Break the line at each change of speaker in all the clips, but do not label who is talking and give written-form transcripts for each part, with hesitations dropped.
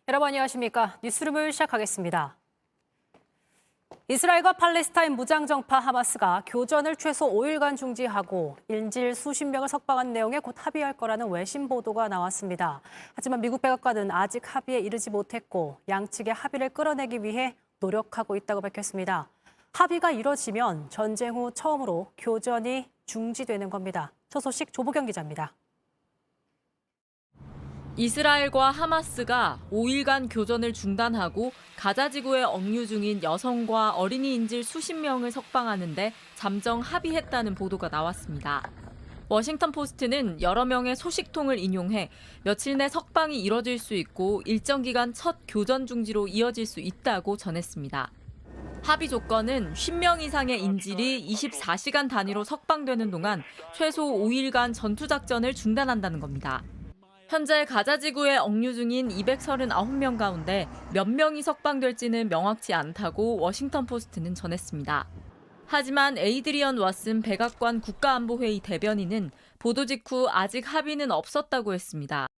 여러분 안녕하십니까? 뉴스룸을 시작하겠습니다. 이스라엘과 팔레스타인 무장정파 하마스가 교전을 최소 5일간 중지하고 인질 수십 명을 석방한 내용에 곧 합의할 거라는 외신 보도가 나왔습니다. 하지만 미국 백악관은 아직 합의에 이르지 못했고 양측의 합의를 끌어내기 위해 노력하고 있다고 밝혔습니다. 합의가 이뤄지면 전쟁 후 처음으로 교전이 중지되는 겁니다. 첫 소식 조보경 기자입니다.
이스라엘과 하마스가 5일간 교전을 중단하고 가자 지구에 억류 중인 여성과 어린이 인질 수십 명을 석방하는 데 잠정 합의했다는 보도가 나왔습니다. 워싱턴 포스트는 여러 명의 소식통을 인용해 며칠 내 석방이 이뤄질 수 있고 일정 기간 첫 교전 중지로 이어질 수 있다고 전했습니다. 합의 조건은 10명 이상의 인질이 24시간 단위로 석방되는 동안 최소 5일간 전투작전을 중단한다는 겁니다. 현재 가자 지구에 억류 중인 239명 가운데 몇 명이 석방될지는 명확치 않다고 워싱턴 포스트는 전했습니다. 하지만 에이드리언 왓슨 백악관 국가안보회의 대변인은 보도 직후 아직 합의는 없었다고 했습니다.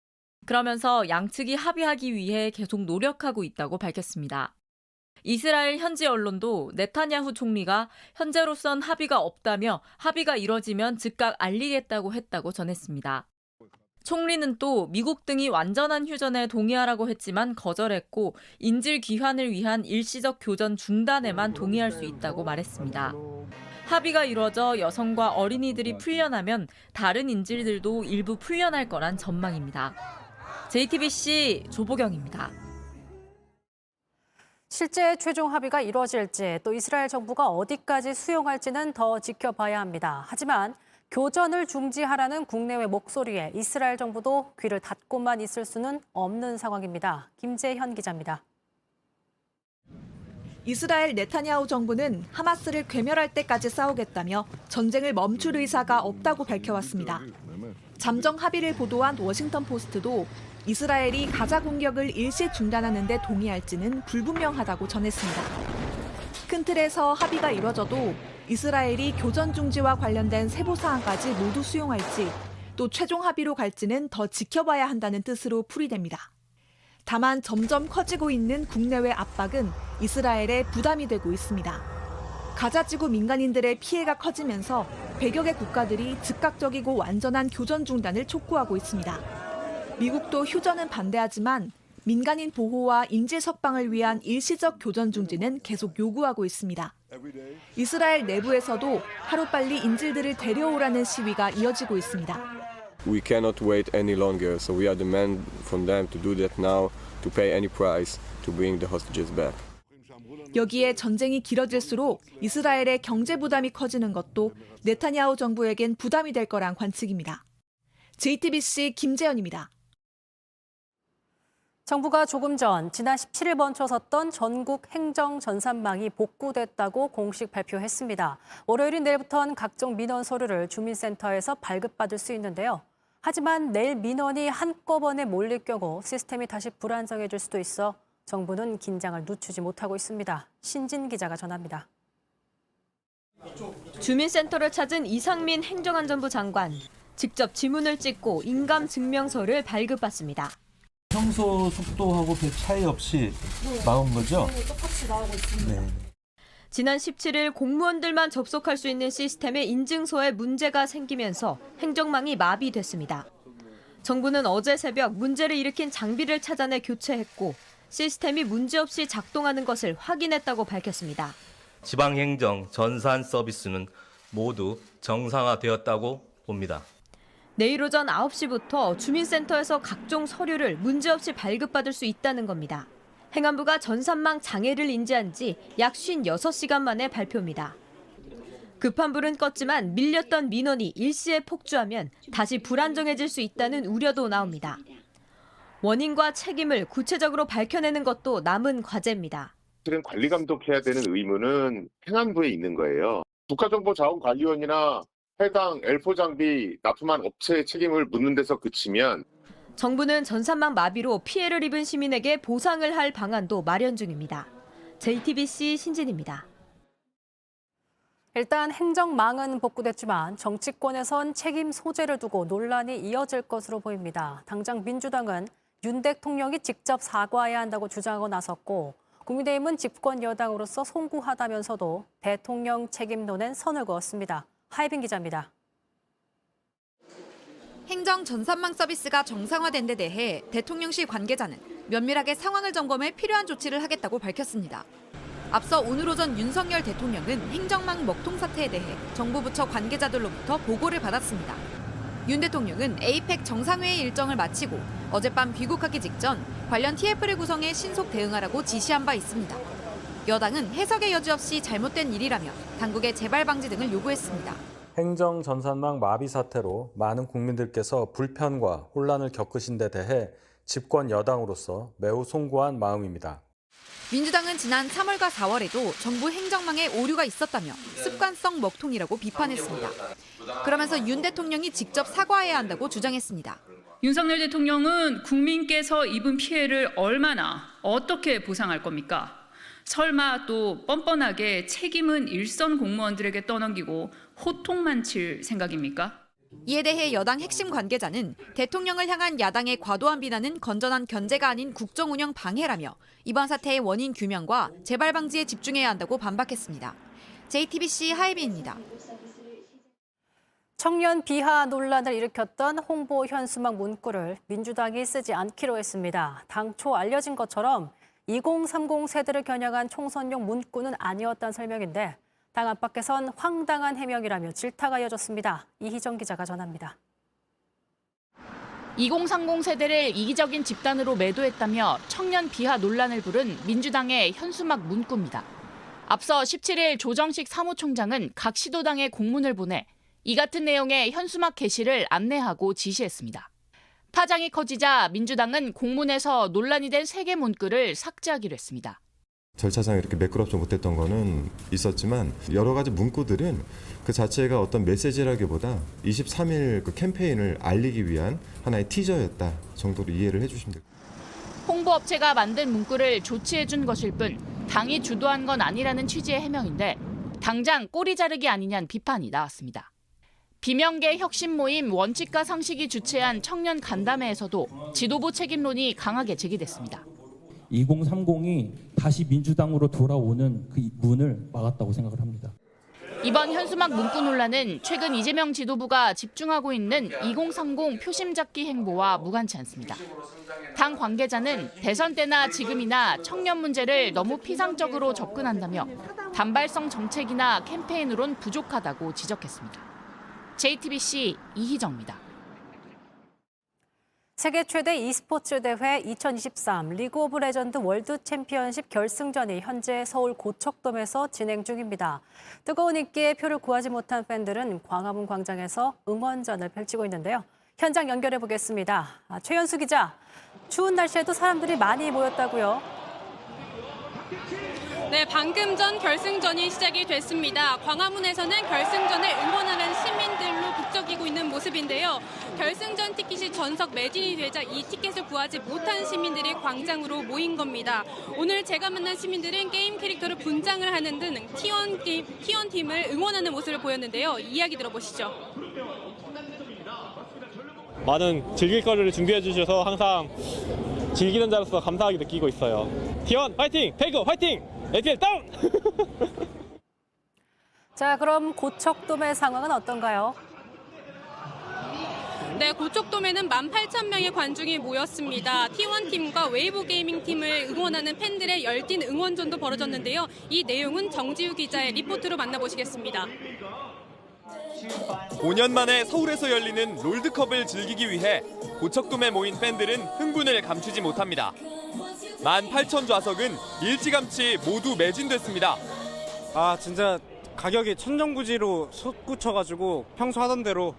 그러면서 양측이 합의하기 위해 계속 노력하고 있다고 밝혔습니다. 이스라엘 현지 언론도 네타냐후 총리가 현재로선 합의가 없다며 합의가 이뤄지면 즉각 알리겠다고 했다고 전했습니다. 총리는 또 미국 등이 완전한 휴전에 동의하라고 했지만 거절했고 인질 귀환을 위한 일시적 교전 중단에만 동의할 수 있다고 말했습니다. 합의가 이루어져 여성과 어린이들이 풀려나면 다른 인질들도 일부 풀려날 거란 전망입니다. JTBC 조보경입니다.
실제 최종 합의가 이루어질지 또 이스라엘 정부가 어디까지 수용할지는 더 지켜봐야 합니다. 하지만 교전을 중지하라는 국내외 목소리에 이스라엘 정부도 귀를 닫고만 있을 수는 없는 상황입니다. 김재현 기자입니다.
이스라엘 네타냐후 정부는 하마스를 괴멸할 때까지 싸우겠다며 전쟁을 멈출 의사가 없다고 밝혀왔습니다. 잠정 합의를 보도한 워싱턴 포스트도 이스라엘이 가자 공격을 일시 중단하는 데 동의할지는 불분명하다고 전했습니다. 큰 틀에서 합의가 이뤄져도 이스라엘이 교전 중지와 관련된 세부 사항까지 모두 수용할지 또 최종 합의로 갈지는 더 지켜봐야 한다는 뜻으로 풀이됩니다. 다만 점점 커지고 있는 국내외 압박은 이스라엘에 부담이 되고 있습니다. 가자 지구 민간인들의 피해가 커지면서 100여 개 국가들이 즉각적이고 완전한 교전 중단을 촉구하고 있습니다. 미국도 휴전은 반대하지만 민간인 보호와 인질 석방을 위한 일시적 교전 중지는 계속 요구하고 있습니다. 이스라엘 내부에서도 하루빨리 인질들을 데려오라는 시위가 이어지고 있습니다.
We cannot wait any longer, so we are demanding from them to do that now, to pay any price to bring the hostages back.
여기에 전쟁이 길어질수록 이스라엘의 경제 부담이 커지는 것도 네타냐후 정부에겐 부담이 될 거란 관측입니다. JTBC 김재현입니다.
정부가 조금 전 지난 17일 멈춰섰던 전국 행정 전산망이 복구됐다고 공식 발표했습니다. 월요일인 내일부터는 각종 민원 서류를 주민센터에서 발급받을 수 있는데요. 하지만 내일 민원이 한꺼번에 몰릴 경우 시스템이 다시 불안정해질 수도 있어 정부는 긴장을 늦추지 못하고 있습니다. 신진 기자가 전합니다.
주민센터를 찾은 이상민 행정안전부 장관. 직접 지문을 찍고 인감증명서를 발급받습니다.
평소 속도하고 별 차이 없이 나온 거죠?
네, 똑같이 나오고 있습니다.
네.
지난 17일 공무원들만 접속할 수 있는 시스템의 인증서에 문제가 생기면서 행정망이 마비됐습니다. 정부는 어제 새벽 문제를 일으킨 장비를 찾아내 교체했고 시스템이 문제없이 작동하는 것을 확인했다고 밝혔습니다.
지방행정 전산 서비스는 모두 정상화되었다고 봅니다.
내일 오전 9시부터 주민센터에서 각종 서류를 문제없이 발급받을 수 있다는 겁니다. 행안부가 전산망 장애를 인지한 지 약 56시간 만에 발표입니다. 급한 불은 껐지만 밀렸던 민원이 일시에 폭주하면 다시 불안정해질 수 있다는 우려도 나옵니다. 원인과 책임을 구체적으로 밝혀내는 것도 남은 과제입니다.
실은 관리 감독해야 되는 의무는 행안부에 있는 거예요. 국가정보자원관리원이나 해당 L4 장비 납품한 업체의 책임을 묻는 데서 그치면
정부는 전산망 마비로 피해를 입은 시민에게 보상을 할 방안도 마련 중입니다. JTBC 신진입니다.
일단 행정망은 복구됐지만 정치권에선 책임 소재를 두고 논란이 이어질 것으로 보입니다. 당장 민주당은 윤 대통령이 직접 사과해야 한다고 주장하고 나섰고 국민의힘은 집권 여당으로서 송구하다면서도 대통령 책임론엔 선을 그었습니다. 하예빈 기자입니다.
행정 전산망 서비스가 정상화된 데 대해 대통령실 관계자는 면밀하게 상황을 점검해 필요한 조치를 하겠다고 밝혔습니다. 앞서 오늘 오전 윤석열 대통령은 행정망 먹통 사태에 대해 정부 부처 관계자들로부터 보고를 받았습니다. 윤 대통령은 APEC 정상회의 일정을 마치고 어젯밤 귀국하기 직전 관련 TF를 구성해 신속 대응하라고 지시한 바 있습니다. 여당은 해석의 여지 없이 잘못된 일이라며 당국의 재발 방지 등을 요구했습니다.
행정 전산망 마비 사태로 많은 국민들께서 불편과 혼란을 겪으신 데 대해 집권 여당으로서 매우 송구한 마음입니다.
민주당은 지난 3월과 4월에도 정부 행정망에 오류가 있었다며 습관성 먹통이라고 비판했습니다. 그러면서 윤 대통령이 직접 사과해야 한다고 주장했습니다.
윤석열 대통령은 국민께서 입은 피해를 얼마나 어떻게 보상할 겁니까? 설마 또 뻔뻔하게 책임은 일선 공무원들에게 떠넘기고 호통만 칠 생각입니까?
이에 대해 여당 핵심 관계자는 대통령을 향한 야당의 과도한 비난은 건전한 견제가 아닌 국정 운영 방해라며 이번 사태의 원인 규명과 재발 방지에 집중해야 한다고 반박했습니다. JTBC 하예빈입니다.
청년 비하 논란을 일으켰던 홍보 현수막 문구를 민주당이 쓰지 않기로 했습니다. 당초 알려진 것처럼 2030 세대를 겨냥한 총선용 문구는 아니었다는 설명인데 당 안팎에선 황당한 해명이라며 질타가 이어졌습니다. 이희정 기자가 전합니다.
2030 세대를 이기적인 집단으로 매도했다며 청년 비하 논란을 부른 민주당의 현수막 문구입니다. 앞서 17일 조정식 사무총장은 각 시도당에 공문을 보내 이 같은 내용의 현수막 게시를 안내하고 지시했습니다. 파장이 커지자 민주당은 공문에서 논란이 된 3개 문구를 삭제하기로 했습니다.
절차상 이렇게 매끄럽지 못했던 거는 있었지만 여러 가지 문구들은 그 자체가 어떤 메시지라기보다 23일 그 캠페인을 알리기 위한 하나의 티저였다 정도로 이해를 해주시면 됩니다.
홍보업체가 만든 문구를 조치해준 것일 뿐 당이 주도한 건 아니라는 취지의 해명인데 당장 꼬리 자르기 아니냐는 비판이 나왔습니다. 비명계 혁신 모임 원칙과 상식이 주최한 청년 간담회에서도 지도부 책임론이 강하게 제기됐습니다.
2030이 다시 민주당으로 돌아오는 그 문을 막았다고 생각을 합니다.
이번 현수막 문구 논란은 최근 이재명 지도부가 집중하고 있는 2030 표심 잡기 행보와 무관치 않습니다. 당 관계자는 대선 때나 지금이나 청년 문제를 너무 피상적으로 접근한다며 단발성 정책이나 캠페인으론 부족하다고 지적했습니다. JTBC 이희정입니다.
세계 최대 e스포츠 대회 2023 리그 오브 레전드 월드 챔피언십 결승전이 현재 서울 고척돔에서 진행 중입니다. 뜨거운 인기에 표를 구하지 못한 팬들은 광화문 광장에서 응원전을 펼치고 있는데요. 현장 연결해 보겠습니다. 최연수 기자, 추운 날씨에도 사람들이 많이 모였다고요?
네, 방금 전 결승전이 시작이 됐습니다. 광화문에서는 결승전을 응원하는 시민들로 북적이고 있는 모습인데요. 결승전 티켓이 전석 매진이 되자 이 티켓을 구하지 못한 시민들이 광장으로 모인 겁니다. 오늘 제가 만난 시민들은 게임 캐릭터를 분장을 하는 등 T1 팀을 응원하는 모습을 보였는데요. 이야기 들어보시죠.
많은 즐길 거리를 준비해 주셔서 항상 즐기는 자로서 감사하게 느끼고 있어요. T1 화이팅! 배그 화이팅! APL 다운!
자, 그럼 고척돔의 상황은 어떤가요?
네, 고척돔에는 18,000명의 관중이 모였습니다. T1 팀과 웨이브 게이밍 팀을 응원하는 팬들의 열띤 응원전도 벌어졌는데요. 이 내용은 정지우 기자의 리포트로 만나보시겠습니다.
5년 만에 서울에서 열리는 롤드컵을 즐기기 위해 고척돔에 모인 팬들은 흥분을 감추지 못합니다. 18,000 좌석은 일찌감치 모두 매진됐습니다.
진짜 가격이 천정부지로 솟구쳐가지고 평소 하던 대로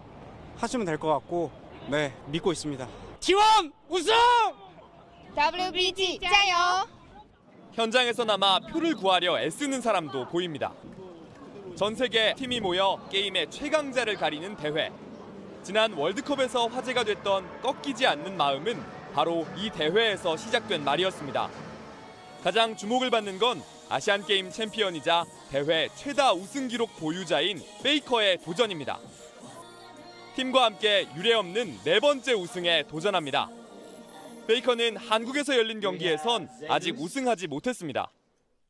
하시면 될 것 같고 네, 믿고 있습니다.
T1 우승!
WBG 짜요!
현장에서나마 표를 구하려 애쓰는 사람도 보입니다. 전 세계 팀이 모여 게임의 최강자를 가리는 대회. 지난 월드컵에서 화제가 됐던 꺾이지 않는 마음은 바로 이 대회에서 시작된 말이었습니다. 가장 주목을 받는 건 아시안게임 챔피언이자 대회 최다 우승 기록 보유자인 페이커의 도전입니다. 팀과 함께 유례없는 4번째 우승에 도전합니다. 페이커는 한국에서 열린 경기에선 아직 우승하지 못했습니다.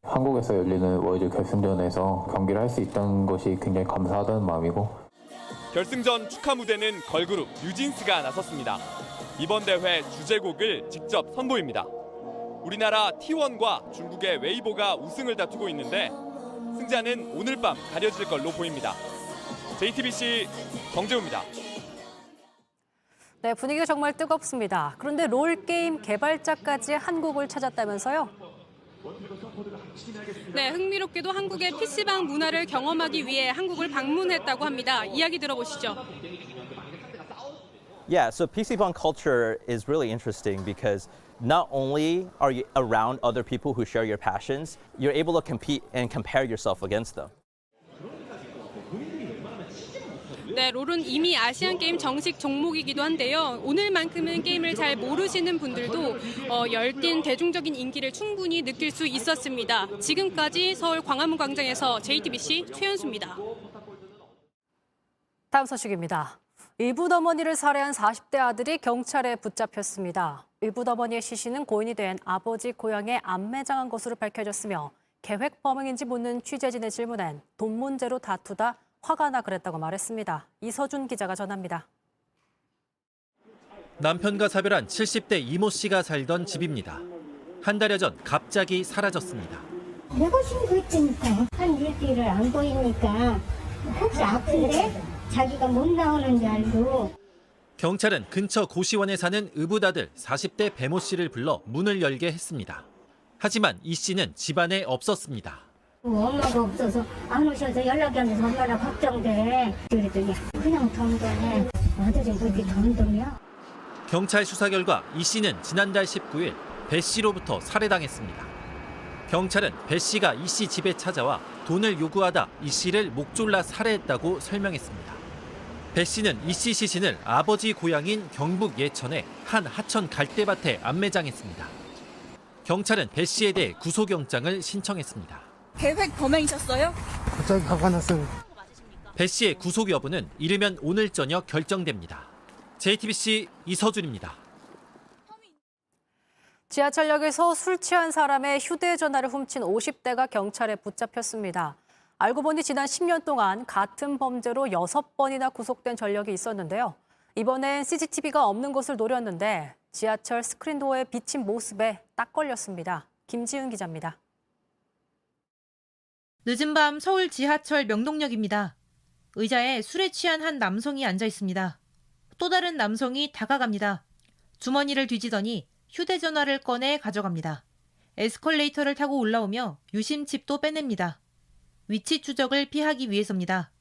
한국에서 열리는 월드 결승전에서 경기를 할 수 있다는 것이 굉장히 감사하다는 마음이고,
결승전 축하 무대는 걸그룹 뉴진스가 나섰습니다. 이번 대회 주제곡을 직접 선보입니다. 우리나라 T1과 중국의 웨이보가 우승을 다투고 있는데 승자는 오늘 밤 가려질 걸로 보입니다. JTBC 정재우입니다.
네, 분위기가 정말 뜨겁습니다. 그런데 롤게임 개발자까지 한국을 찾았다면서요?
네, 흥미롭게도 한국의 PC방 문화를 경험하기 위해 한국을 방문했다고 합니다. 이야기 들어보시죠.
Yeah, so PC방 culture is really interesting because not only are you around other people who share your passions, you're able to compete and compare yourself against them.
네, 롤은 이미 아시안 게임 정식 종목이기도 한데요. 오늘만큼은 게임을 잘 모르시는 분들도 열띤 대중적인 인기를 충분히 느낄 수 있었습니다. 지금까지 서울 광화문 광장에서 JTBC 최연수입니다.
다음 소식입니다. 의붓어머니를 살해한 40대 아들이 경찰에 붙잡혔습니다. 의붓어머니의 시신은 고인이 된 아버지 고향에 안매장한 것으로 밝혀졌으며 계획 범행인지 묻는 취재진의 질문엔 돈 문제로 다투다 화가 나 그랬다고 말했습니다. 이서준 기자가 전합니다.
남편과 사별한 70대 이모 씨가 살던 집입니다. 한 달여 전 갑자기 사라졌습니다.
내가 신고했으니까 한 일주일을 안 보이니까 혹시 아픈데 자기가 못 나오는 줄 알고.
경찰은 근처 고시원에 사는 의붓아들 40대 배모 씨를 불러 문을 열게 했습니다. 하지만 이 씨는 집안에 없었습니다.
엄마가 없어서 안 오셔서 연락이 안 돼서 얼마나 걱정돼. 그랬더니 그냥 덤덤해. 아들이 그렇게 덤덤이야?
경찰 수사 결과 이 씨는 지난달 19일 배 씨로부터 살해당했습니다. 경찰은 배 씨가 이 씨 집에 찾아와 돈을 요구하다 이 씨를 목 졸라 살해했다고 설명했습니다. 배 씨는 이 씨 시신을 아버지 고향인 경북 예천의 한 하천 갈대밭에 안매장했습니다. 경찰은 배 씨에 대해 구속영장을 신청했습니다.
계획 범행이셨어요?
갑자기 화가 났어요.
배 씨의 구속 여부는 이르면 오늘 저녁 결정됩니다. JTBC 이서준입니다.
지하철역에서 술 취한 사람의 휴대전화를 훔친 50대가 경찰에 붙잡혔습니다. 알고 보니 지난 10년 동안 같은 범죄로 6번이나 구속된 전력이 있었는데요. 이번엔 CCTV가 없는 곳을 노렸는데 지하철 스크린도어에 비친 모습에 딱 걸렸습니다. 김지은 기자입니다.
늦은 밤 서울 지하철 명동역입니다. 의자에 술에 취한 한 남성이 앉아 있습니다. 또 다른 남성이 다가갑니다. 주머니를 뒤지더니 휴대전화를 꺼내 가져갑니다. 에스컬레이터를 타고 올라오며 유심칩도 빼냅니다. 위치 추적을 피하기 위해서입니다.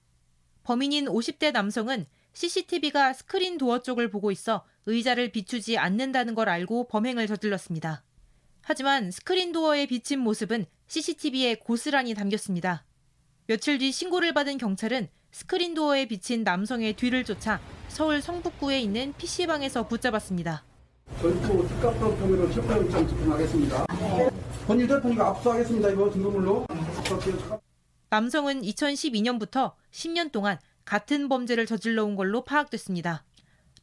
범인인 50대 남성은 CCTV가 스크린 도어 쪽을 보고 있어 의자를 비추지 않는다는 걸 알고 범행을 저질렀습니다. 하지만 스크린 도어에 비친 모습은 CCTV에 고스란히 담겼습니다. 며칠 뒤 신고를 받은 경찰은 스크린 도어에 비친 남성의 뒤를 쫓아 서울 성북구에 있는 PC방에서 붙잡았습니다.
전투 특가법 혐의로 체포영장 집행하겠습니다. 본인 휴대폰이가 압수하겠습니다. 이거 증거물로.
남성은 2012년부터 10년 동안 같은 범죄를 저질러온 걸로 파악됐습니다.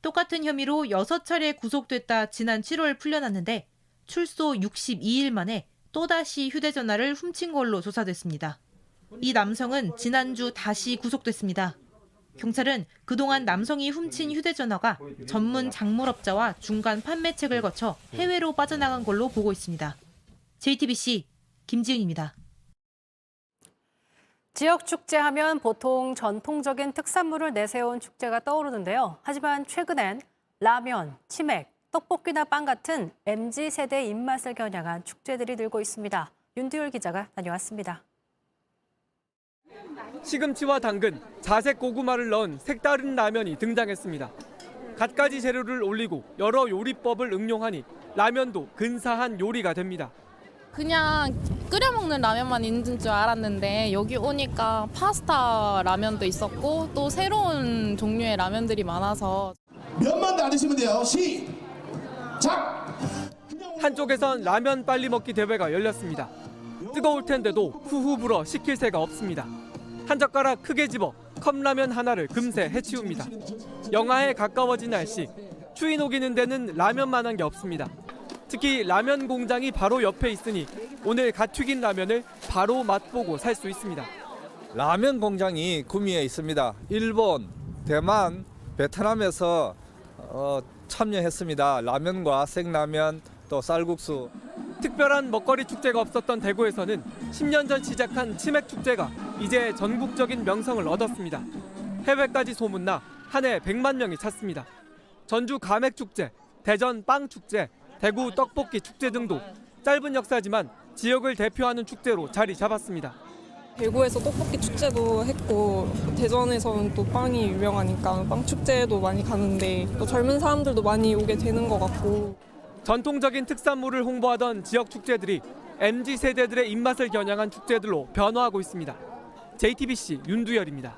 똑같은 혐의로 6차례 구속됐다 지난 7월 풀려났는데 출소 62일 만에 또다시 휴대전화를 훔친 걸로 조사됐습니다. 이 남성은 지난주 다시 구속됐습니다. 경찰은 그동안 남성이 훔친 휴대전화가 전문 작물업자와 중간 판매책을 거쳐 해외로 빠져나간 걸로 보고 있습니다. JTBC 김지은입니다.
지역 축제하면 보통 전통적인 특산물을 내세운 축제가 떠오르는데요. 하지만 최근엔 라면, 치맥, 떡볶이나 빵 같은 MZ세대의 입맛을 겨냥한 축제들이 늘고 있습니다. 윤두율 기자가 다녀왔습니다.
시금치와 당근, 자색 고구마를 넣은 색다른 라면이 등장했습니다. 갖가지 재료를 올리고 여러 요리법을 응용하니 라면도 근사한 요리가 됩니다.
그냥 끓여 먹는 라면만 있는 줄 알았는데 여기 오니까 파스타 라면도 있었고 또 새로운 종류의 라면들이 많아서
면만 나르시면 돼요. 시작!
한쪽에선 라면 빨리 먹기 대회가 열렸습니다. 뜨거울 텐데도 후후 불어 식힐 새가 없습니다. 한 젓가락 크게 집어 컵라면 하나를 금세 해치웁니다. 영하에 가까워진 날씨, 추위 녹이는 데는 라면만한 게 없습니다. 특히 라면 공장이 바로 옆에 있으니 오늘 갓 튀긴 라면을 바로 맛보고 살 수 있습니다.
라면 공장이 구미에 있습니다. 일본, 대만, 베트남에서 참여했습니다. 라면과 생라면 또 쌀국수.
특별한 먹거리 축제가 없었던 대구에서는 10년 전 시작한 치맥 축제가 이제 전국적인 명성을 얻었습니다. 해외까지 소문나 한 해 100만 명이 찾습니다. 전주 가맥 축제, 대전 빵 축제, 대구 떡볶이 축제 등도 짧은 역사지만 지역을 대표하는 축제로 자리 잡았습니다.
대구에서 떡볶이 축제도 했고 대전에서는 또 빵이 유명하니까 빵 축제도 많이 가는데 또 젊은 사람들도 많이 오게 되는 것 같고
전통적인 특산물을 홍보하던 지역 축제들이 MZ세대들의 입맛을 겨냥한 축제들로 변화하고 있습니다. JTBC 윤두열입니다.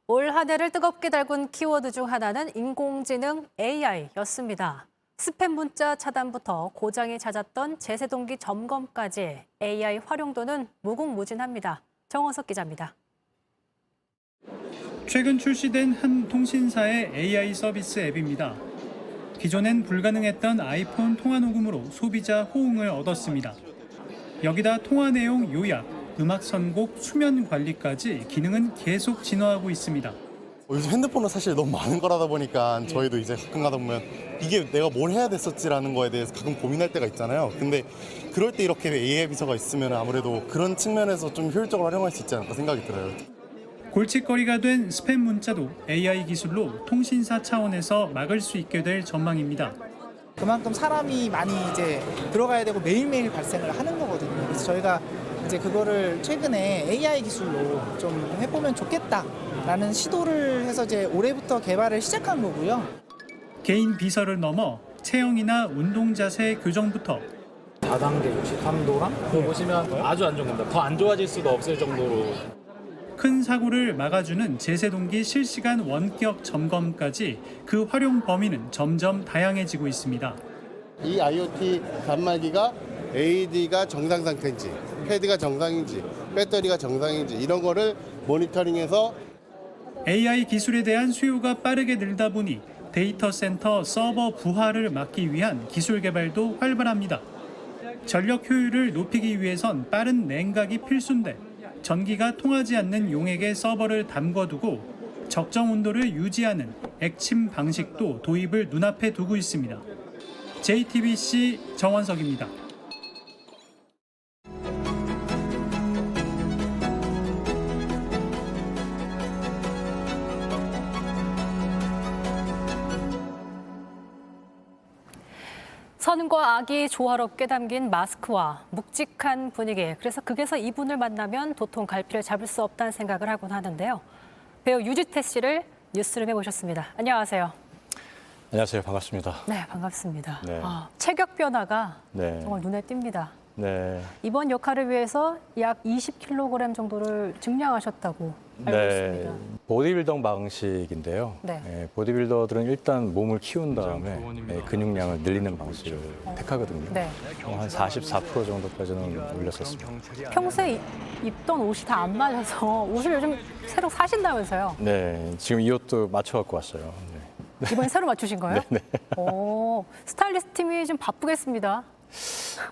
올 한 해를 뜨겁게 달군 키워드 중 하나는 인공지능 AI였습니다. 스팸 문자 차단부터 고장이 잦았던 제세동기 점검까지 AI 활용도는 무궁무진합니다. 정원석 기자입니다.
최근 출시된 한 통신사의 AI 서비스 앱입니다. 기존엔 불가능했던 아이폰 통화 녹음으로 소비자 호응을 얻었습니다. 여기다 통화 내용 요약, 음악 선곡, 수면 관리까지 기능은 계속 진화하고 있습니다.
요즘 핸드폰은 사실 너무 많은 거라다 보니까 저희도 이제 가끔 가다 보면 이게 내가 뭘 해야 됐었지라는 거에 대해서 가끔 고민할 때가 있잖아요. 근데 그럴 때 이렇게 AI 비서가 있으면 아무래도 그런 측면에서 좀 효율적으로 활용할 수 있지 않을까 생각이 들어요.
골칫거리가 된 스팸 문자도 AI 기술로 통신사 차원에서 막을 수 있게 될 전망입니다.
그만큼 사람이 많이 이제 들어가야 되고 매일매일 발생을 하는 거거든요. 그래서 저희가 이제 그거를 최근에 AI 기술로 좀 해보면 좋겠다라는 시도를 해서 이제 올해부터 개발을 시작한 거고요.
개인 비서를 넘어 체형이나 운동 자세 교정부터
4단계 63도랑 보시면 아주 안 좋은 겁니다. 더 안 좋아질 수가 없을 정도로.
큰 사고를 막아주는 제세동기 실시간 원격 점검까지 그 활용 범위는 점점 다양해지고 있습니다.
이 IoT 단말기가 AED가 정상 상태인지, 패드가 정상인지, 배터리가 정상인지 이런 거를 모니터링해서
AI 기술에 대한 수요가 빠르게 늘다 보니 데이터 센터 서버 부하를 막기 위한 기술 개발도 활발합니다. 전력 효율을 높이기 위해선 빠른 냉각이 필수인데 전기가 통하지 않는 용액에 서버를 담궈두고 적정 온도를 유지하는 액침 방식도 도입을 눈앞에 두고 있습니다. JTBC 정원석입니다.
선과 악이 조화롭게 담긴 마스크와 묵직한 분위기. 그래서 극에서 이분을 만나면 도통 갈피를 잡을 수 없다는 생각을 하곤 하는데요. 배우 유지태 씨를 뉴스룸에 모셨습니다. 안녕하세요.
안녕하세요. 반갑습니다.
네, 반갑습니다.
네.
체격 변화가
네.
정말 눈에 띕니다.
네.
이번 역할을 위해서 약 20kg 정도를 증량하셨다고 알고 있습니다.
보디빌더 방식인데요.
네.
보디빌더들은 일단 몸을 키운 다음에 근육량을 늘리는 방식을 택하거든요.
네.
한 44% 정도까지는 올렸었습니다.
평소에 입던 옷이 다 안 맞아서 옷을 요즘 새로 사신다면서요?
네, 지금 이 옷도 맞춰 갖고 왔어요. 네.
이번에 새로 맞추신 거예요?
네.
오, 스타일리스트 팀이 좀 바쁘겠습니다.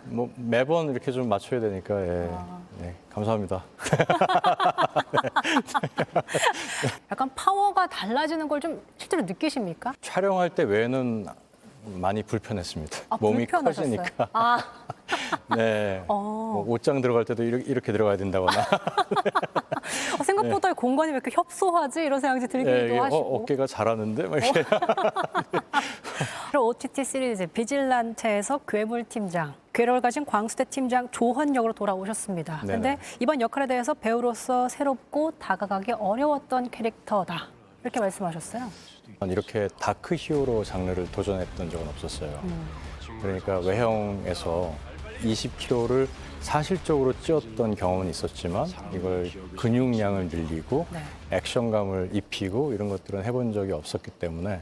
뭐 매번 이렇게 좀 맞춰야 되니까 네, 감사합니다.
약간 파워가 달라지는 걸 좀 실제로 느끼십니까?
촬영할 때 외에는 많이 불편했습니다.
아,
몸이
불편하셨어요?
커지니까.
아.
네. 뭐 옷장 들어갈 때도 이렇게 들어가야 된다거나.
생각보다 공간이 왜 이렇게 협소하지? 이런 생각이 들기도 하시고.
어깨가 잘하는데? 막 이렇게.
OTT 시리즈 비질란테에서 괴물팀장, 괴력을 가진 광수대 팀장 조헌 역으로 돌아오셨습니다. 그런데 이번 역할에 대해서 배우로서 새롭고 다가가기 어려웠던 캐릭터다. 이렇게 말씀하셨어요.
이렇게 다크 히어로 장르를 도전했던 적은 없었어요. 그러니까 외형에서 20kg를 사실적으로 찌었던 경험은 있었지만 이걸 근육량을 늘리고 액션감을 입히고 이런 것들은 해본 적이 없었기 때문에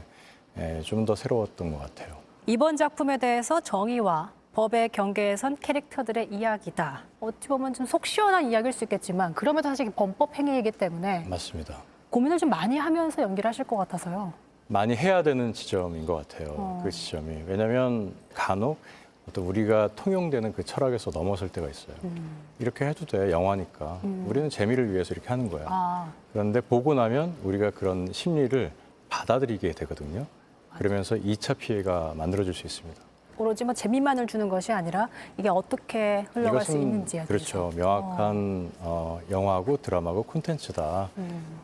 좀 더 새로웠던 것 같아요.
이번 작품에 대해서 정의와 법의 경계에 선 캐릭터들의 이야기다. 어찌 보면 좀 속 시원한 이야기일 수 있겠지만 그럼에도 사실 범법 행위이기 때문에
맞습니다.
고민을 좀 많이 하면서 연기를 하실 것 같아서요.
많이 해야 되는 지점인 것 같아요. 그 지점이. 왜냐하면 간혹 어떤 우리가 통용되는 그 철학에서 넘어설 때가 있어요. 이렇게 해도 돼, 영화니까. 우리는 재미를 위해서 이렇게 하는 거야. 그런데 보고 나면 우리가 그런 심리를 받아들이게 되거든요. 그러면서 2차 피해가 만들어질 수 있습니다.
오로지 뭐 재미만을 주는 것이 아니라 이게 어떻게 흘러갈 수 있는지에 대해서.
그렇죠. 명확한 영화고 드라마고 콘텐츠다.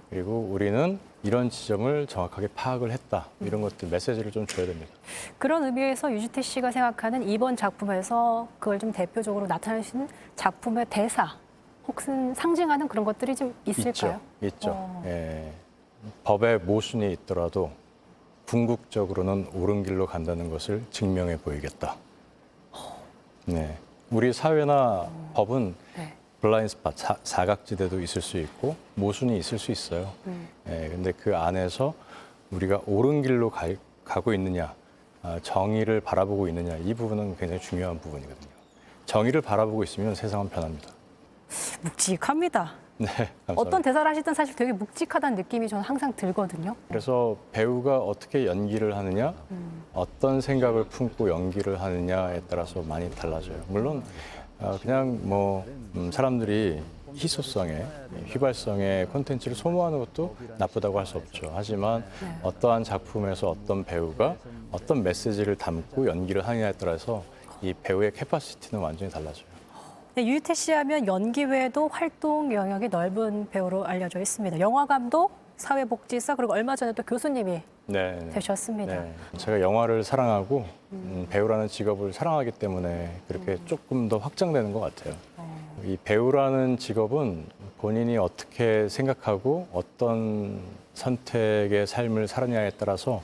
그리고 우리는 이런 지점을 정확하게 파악을 했다. 이런 것들 메시지를 좀 줘야 됩니다.
그런 의미에서 유지태 씨가 생각하는 이번 작품에서 그걸 좀 대표적으로 나타내시는 작품의 대사 혹은 상징하는 그런 것들이 좀 있을까요?
있죠. 예. 법에 모순이 있더라도 궁극적으로는 옳은 길로 간다는 것을 증명해 보이겠다. 네. 우리 사회나 법은 블라인드 스팟, 사각지대도 있을 수 있고 모순이 있을 수 있어요. 근데 그 안에서 우리가 옳은 길로 가고 있느냐, 정의를 바라보고 있느냐, 이 부분은 굉장히 중요한 부분이거든요. 정의를 바라보고 있으면 세상은 변합니다.
묵직합니다.
네, 감사합니다.
어떤 대사를 하시든 사실 되게 묵직하다는 느낌이 저는 항상 들거든요.
그래서 배우가 어떻게 연기를 하느냐, 어떤 생각을 품고 연기를 하느냐에 따라서 많이 달라져요. 물론 그냥 뭐 사람들이 희소성에, 휘발성의 콘텐츠를 소모하는 것도 나쁘다고 할 수 없죠. 하지만 어떠한 작품에서 어떤 배우가 어떤 메시지를 담고 연기를 하느냐에 따라서 이 배우의 캐파시티는 완전히 달라져요.
네, 유희태 씨 하면 연기 외에도 활동 영역이 넓은 배우로 알려져 있습니다. 영화 감독, 사회복지사, 그리고 얼마 전에 또 교수님이 되셨습니다.
네. 제가 영화를 사랑하고 배우라는 직업을 사랑하기 때문에 그렇게 조금 더 확장되는 것 같아요. 이 배우라는 직업은 본인이 어떻게 생각하고 어떤 선택의 삶을 살느냐에 따라서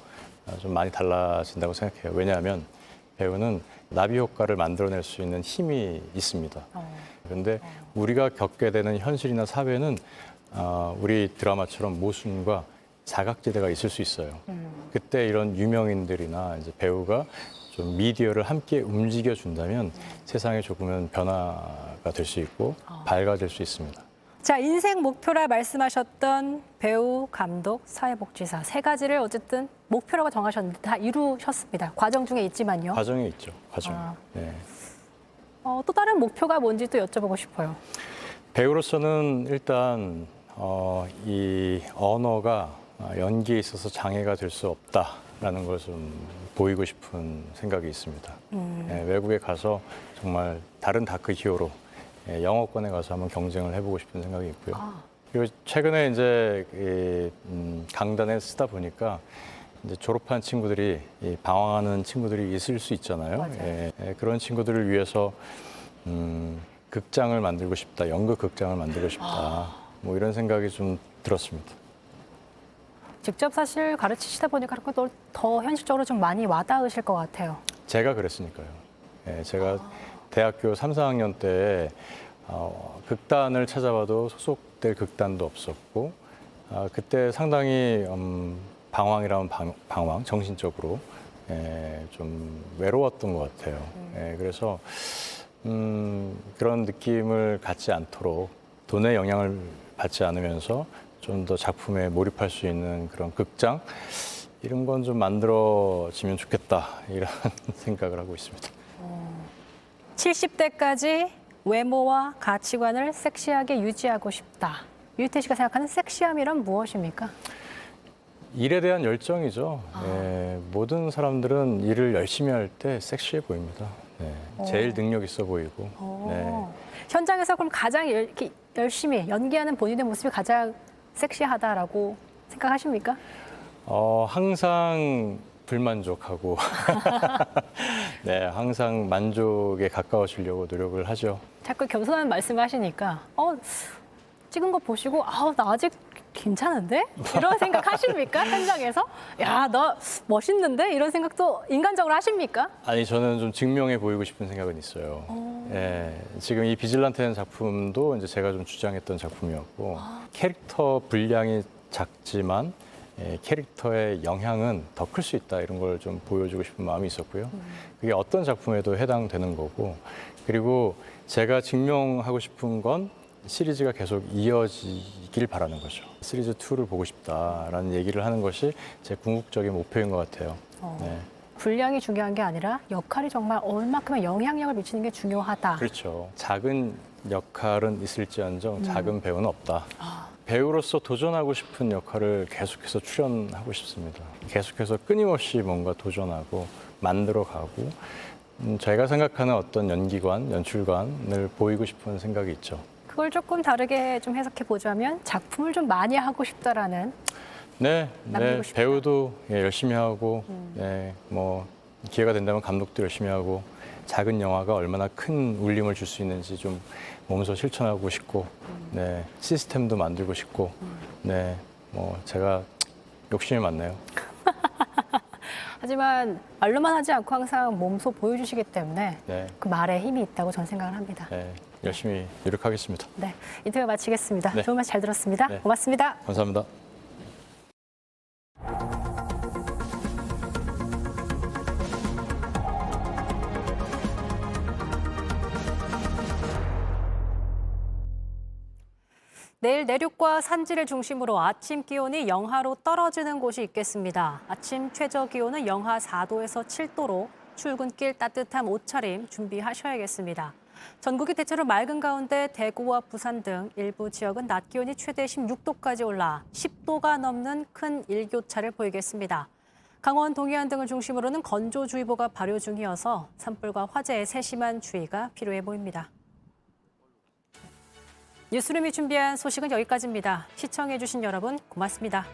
좀 많이 달라진다고 생각해요. 왜냐하면 배우는 나비 효과를 만들어낼 수 있는 힘이 있습니다. 그런데 우리가 겪게 되는 현실이나 사회는 우리 드라마처럼 모순과 사각지대가 있을 수 있어요. 그때 이런 유명인들이나 이제 배우가 좀 미디어를 함께 움직여 준다면 세상에 조금은 변화가 될 수 있고 밝아질 수 있습니다.
자, 인생 목표라 말씀하셨던 배우, 감독, 사회복지사 세 가지를 어쨌든 목표라고 정하셨는데 다 이루셨습니다. 과정 중에 있지만요.
과정에 있죠. 과정. 네.
또 다른 목표가 뭔지 또 여쭤보고 싶어요.
배우로서는 일단 이 언어가 연기에 있어서 장애가 될 수 없다라는 걸 좀 보이고 싶은 생각이 있습니다. 네, 외국에 가서 정말 다른 다크 히어로 영어권에 가서 한번 경쟁을 해보고 싶은 생각이 있고요. 그리고 최근에 이제 강단에 쓰다 보니까 이제 졸업한 친구들이 방황하는 친구들이 있을 수 있잖아요. 그런 친구들을 위해서 극장을 만들고 싶다, 연극 극장을 만들고 싶다, 뭐 이런 생각이 좀 들었습니다.
직접 사실 가르치시다 보니까 더 현실적으로 좀 많이 와닿으실 것 같아요.
제가 그랬으니까요. 제가 대학교 3, 4학년 때 극단을 찾아봐도 소속될 극단도 없었고 그때 상당히 방황이라면 방황, 정신적으로 좀 외로웠던 것 같아요. 그래서 그런 느낌을 갖지 않도록 돈의 영향을 받지 않으면서 좀 더 작품에 몰입할 수 있는 그런 극장 이런 건 좀 만들어지면 좋겠다 이런 생각을 하고 있습니다.
70대까지 외모와 가치관을 섹시하게 유지하고 싶다. 유희태 씨가 생각하는 섹시함이란 무엇입니까?
일에 대한 열정이죠. 모든 사람들은 일을 열심히 할 때 섹시해 보입니다. 제일 능력 있어 보이고.
현장에서 그럼 가장 이렇게 열심히 연기하는 본인의 모습이 가장 섹시하다라고 생각하십니까?
항상 불만족하고 항상 만족에 가까워지려고 노력을 하죠.
자꾸 겸손한 말씀을 하시니까 찍은 거 보시고 나 아직 괜찮은데? 이런 생각 하십니까? 현장에서? 야, 너 멋있는데? 이런 생각도 인간적으로 하십니까?
아니, 저는 좀 증명해 보이고 싶은 생각은 있어요. 지금 이 비질란테는 작품도 이제 제가 좀 주장했던 작품이었고 캐릭터 분량이 작지만 캐릭터의 영향은 더 클 수 있다 이런 걸 좀 보여주고 싶은 마음이 있었고요. 그게 어떤 작품에도 해당되는 거고 그리고 제가 증명하고 싶은 건 시리즈가 계속 이어지길 바라는 거죠. 시리즈 2를 보고 싶다라는 얘기를 하는 것이 제 궁극적인 목표인 것 같아요. 네.
분량이 중요한 게 아니라 역할이 정말 얼마큼의 영향력을 미치는 게 중요하다.
그렇죠. 작은 역할은 있을지언정 작은 배우는 없다. 배우로서 도전하고 싶은 역할을 계속해서 출연하고 싶습니다. 계속해서 끊임없이 뭔가 도전하고 만들어가고 제가 생각하는 어떤 연기관, 연출관을 보이고 싶은 생각이 있죠.
그걸 조금 다르게 좀 해석해 보자면 작품을 좀 많이 하고 싶다라는.
네,
남기고 싶다.
배우도 열심히 하고, 네, 뭐 기회가 된다면 감독도 열심히 하고, 작은 영화가 얼마나 큰 울림을 줄 수 있는지 좀 몸소 실천하고 싶고, 네, 시스템도 만들고 싶고, 네, 뭐 제가 욕심이 많네요.
하지만 말로만 하지 않고 항상 몸소 보여주시기 때문에
네,
그 말에 힘이 있다고 저는 생각을 합니다.
네, 열심히 노력하겠습니다.
네, 인터뷰 마치겠습니다.
네.
좋은 말씀 잘 들었습니다.
네.
고맙습니다.
감사합니다.
내일 내륙과 산지를 중심으로 아침 기온이 영하로 떨어지는 곳이 있겠습니다. 아침 최저 기온은 영하 4도에서 7도로 출근길 따뜻한 옷차림 준비하셔야겠습니다. 전국이 대체로 맑은 가운데 대구와 부산 등 일부 지역은 낮 기온이 최대 16도까지 올라 10도가 넘는 큰 일교차를 보이겠습니다. 강원, 동해안 등을 중심으로는 건조주의보가 발효 중이어서 산불과 화재에 세심한 주의가 필요해 보입니다. 뉴스룸이 준비한 소식은 여기까지입니다. 시청해주신 여러분 고맙습니다.